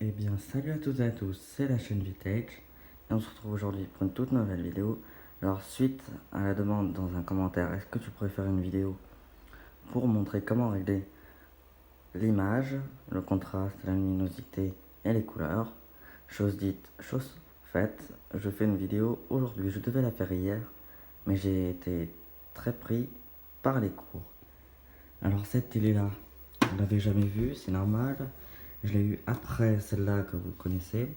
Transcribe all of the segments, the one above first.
Eh bien, salut à toutes et à tous, c'est la chaîne Vitech et on se retrouve aujourd'hui pour une toute nouvelle vidéo. Alors, suite à la demande dans un commentaire, est-ce que tu pourrais faire une vidéo pour montrer comment régler l'image, le contraste, la luminosité et les couleurs? Chose dite, chose faite, je fais une vidéo aujourd'hui. Je devais la faire hier, mais j'ai été très pris par les cours. Alors, cette télé-là, vous l'avez jamais vue, c'est normal. Je l'ai eue après celle-là que vous connaissez.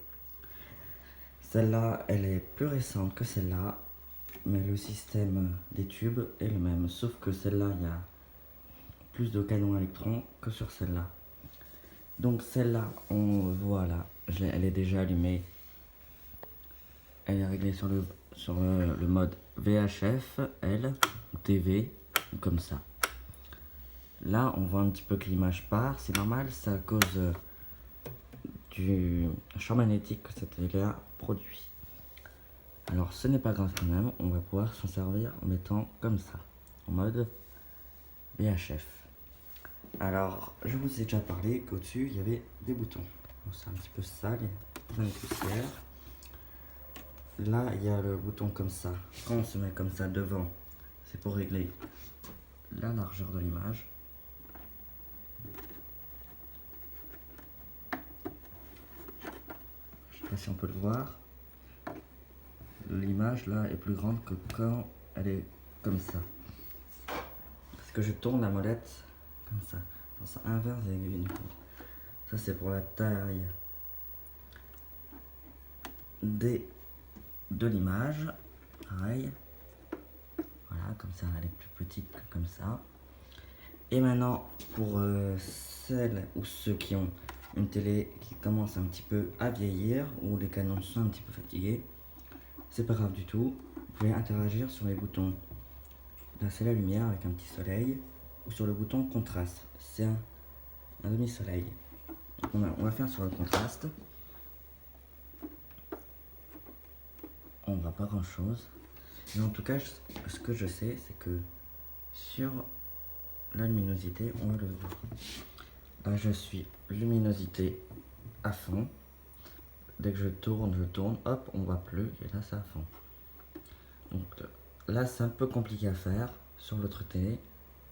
Celle-là, elle est plus récente que celle-là, mais le système des tubes est le même, sauf que celle-là, il y a plus de canons à électrons que sur celle-là. Donc celle-là, voilà, elle est déjà allumée. Elle est réglée sur le mode VHF, L, TV, comme ça. Là, on voit un petit peu que l'image part, c'est normal, c'est à cause du champ magnétique que cette télé-là produit. Alors ce n'est pas grave quand même, on va pouvoir s'en servir en mettant comme ça, en mode VHF. Alors je vous ai déjà parlé qu'au-dessus il y avait des boutons. Bon, c'est un petit peu sale, il y a plein de poussière. Là il y a le bouton comme ça. Quand on se met comme ça devant, c'est pour régler la largeur de l'image. Je sais pas si on peut le voir. L'image là est plus grande que quand elle est comme ça. Parce que je tourne la molette comme ça, dans sens inverse des aiguilles. Ça c'est pour la taille de l'image. Pareil. Voilà, comme ça elle est plus petite que comme ça. Et maintenant pour celles ou ceux qui ont une télé qui commence un petit peu à vieillir, ou les canons sont un petit peu fatigués, c'est pas grave du tout. Vous pouvez interagir sur les boutons. Là c'est la lumière avec un petit soleil, ou sur le bouton contraste, c'est un demi-soleil. On va faire sur le contraste. On voit pas grand chose, mais en tout cas ce que je sais c'est que sur la luminosité on va le voir. Là je suis luminosité à fond. Dès que je tourne, hop, on voit plus, et là c'est à fond. Donc là c'est un peu compliqué à faire sur l'autre télé.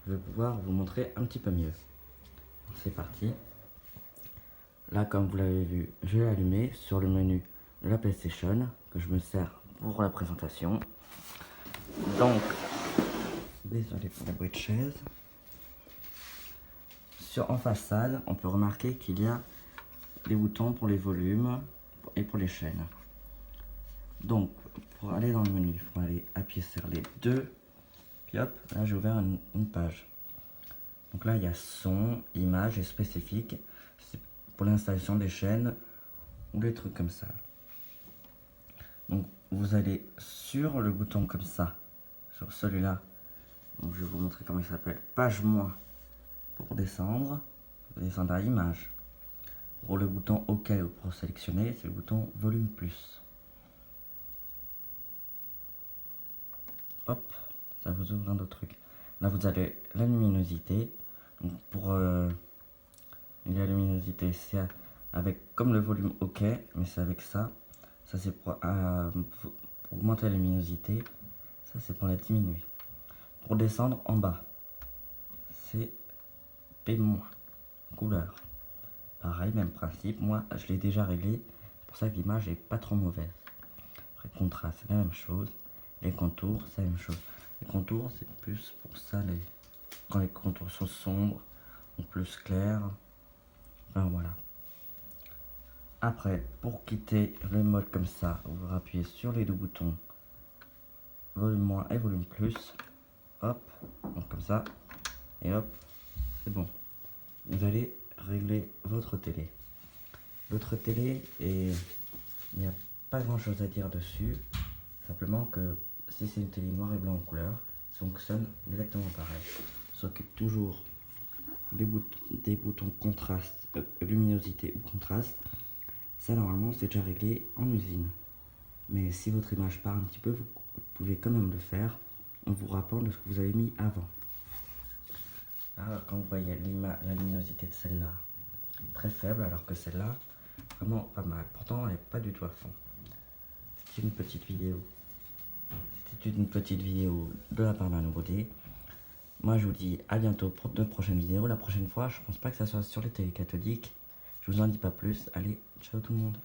Je vais pouvoir vous montrer un petit peu mieux. C'est parti. Là comme vous l'avez vu, je l'ai allumé sur le menu de la PlayStation que je me sers pour la présentation. Donc, désolé pour la bruit de chaise. En façade, on peut remarquer qu'il y a les boutons pour les volumes et pour les chaînes. Donc, pour aller dans le menu, il faut aller appuyer sur les deux. Puis hop, là j'ai ouvert une page. Donc là, il y a son, image et spécifique. C'est pour l'installation des chaînes ou des trucs comme ça. Donc, vous allez sur le bouton comme ça, sur celui-là. Donc, je vais vous montrer comment il s'appelle. Page moins pour descendre à image. Pour le bouton OK ou pour sélectionner, c'est le bouton volume plus. Hop, ça vous ouvre un autre truc. Là vous avez la luminosité. Donc pour la luminosité, c'est avec comme le volume OK, mais c'est avec ça. Ça c'est pour augmenter la luminosité. Ça c'est pour la diminuer. Pour descendre en bas, c'est P-, couleur. Pareil, même principe. Moi je l'ai déjà réglé. C'est pour ça que l'image est pas trop mauvaise. Après contraste, c'est la même chose. Les contours, c'est la même chose. Les contours, c'est plus pour ça, quand les contours sont sombres ou plus clairs. Enfin, voilà. Après, pour quitter le mode comme ça, vous appuyez sur les deux boutons volume moins et volume plus. Hop, donc comme ça. Et hop, c'est bon. Vous allez régler votre télé. Votre télé, il n'y a pas grand chose à dire dessus. Simplement que si c'est une télé noir et blanc en couleur, ça fonctionne exactement pareil. On s'occupe toujours des boutons contraste, luminosité ou contraste. Ça normalement c'est déjà réglé en usine. Mais si votre image part un petit peu, vous pouvez quand même le faire en vous rappelant de ce que vous avez mis avant. Là, quand vous voyez la luminosité de celle-là très faible, alors que celle-là, vraiment pas mal. Pourtant, elle n'est pas du tout à fond. C'était une petite vidéo. C'était une petite vidéo de la part d'un nouveauté. Moi, je vous dis à bientôt pour de prochaines vidéos. La prochaine fois, je pense pas que ça soit sur les télés catholiques. Je vous en dis pas plus. Allez, ciao tout le monde.